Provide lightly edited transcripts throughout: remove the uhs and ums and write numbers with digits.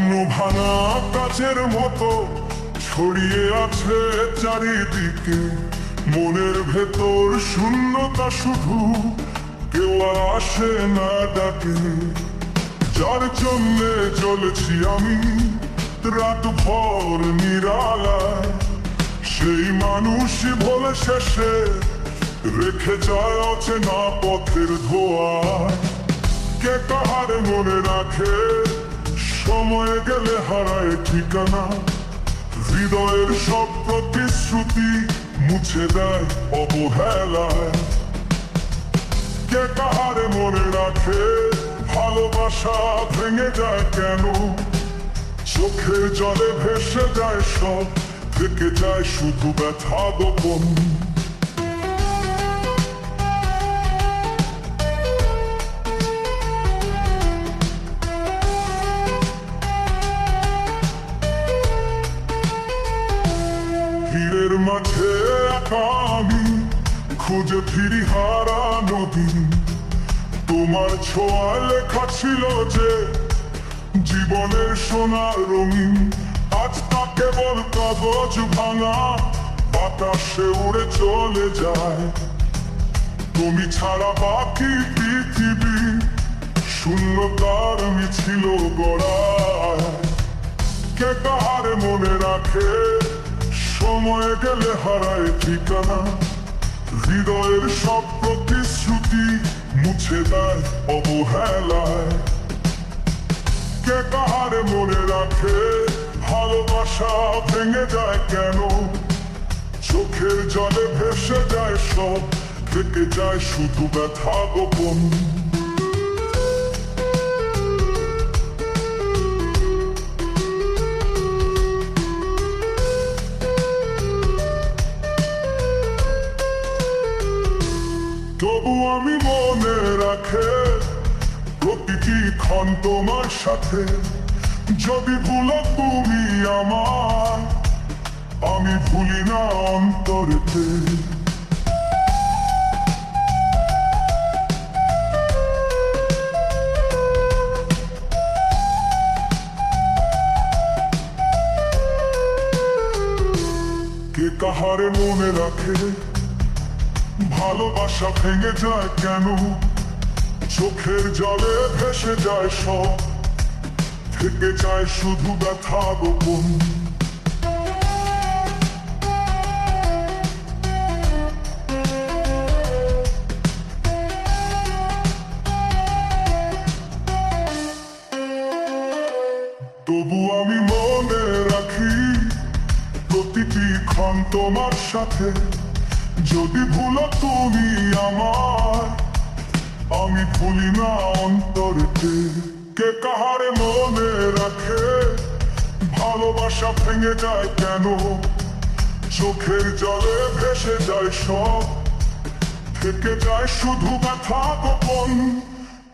স্বপ্ন ভাঙা কাছের মতো ছড়িয়ে আছে চারিদিকে, মনের ভেতর শূন্যতা শুধু, কেউ আর আসে না ডাকে। যার জন্যে জ্বলেছি আমি রাত ভর নিরালায়, সেই মানুষই বলে শেষে রেখে যায় অচেনা পথের ধোঁয়ায়। কে কাহার মনে রাখে সময় গেলে হারায় ঠিকানা, হৃদয়ের সব প্রতিশ্রুতি মুছে দেয় অবহেলায়। কে কাহার মনে রাখে ভালোবাসা ভেঙে যায় কেন, চোখের জলে ভেসে যায় সব, থেকে যায় শুধু ব্যথা গোপন। ভিড়ের মাঝে একা আমি খুঁজে ফিরি হারানো দিন, তোমার ছোঁয়ায় লেখা ছিল যে জীবনের সোনার রঙিন। আজ তা কেবল কাগজ ভাঙা, বাতাসে উড়ে চলে যায়। তুমি ছাড়া বাকি পৃথিবী শূন্যতার মিছিল গড়ায়। কে কাহার মনে রাখে সময় গেলে হারায় ঠিকানা, হৃদয়ের সব প্রতিশ্রুতি মুছে দেয় অবহেলায়। কে কাহার মনে রাখে ভালোবাসা ভেঙে যায় কেন, চোখের জলে ভেসে যায় সব, থেকে যায় শুধু ব্যথা গোপন। তবু আমি মনে রাখে প্রতিটি ক্ষণ তোমার সাথে, যদি ভুলো তুমি আমার, আমি ভুলি না অন্তরেতে। কে কাহার মনে রাখে ভালোবাসা ভেঙে যায় কেন, চোখের জলে ভেসে যায় সব, থেকে যায় শুধু ব্যথা গোপন। তবু আমি মনে রাখি প্রতিটি ক্ষণ তোমার সাথে, যদি ভুলো তুমি আমার, আমি ভুলি না অন্তরেতে। কে কাহারে মনে রাখে ভালোবাসা ভেঙে যায় কেন, চোখের জলে ভেসে যায় সব, থেকে যায় শুধু ব্যথা গোপন।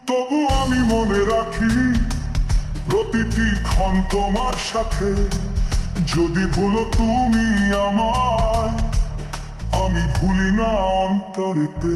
তবু আমি মনে রাখি প্রতিটি ক্ষণ তোমার সাথে, যদি ভুলো তুমি আমার, আমি ভুলি না অন্তরেতে।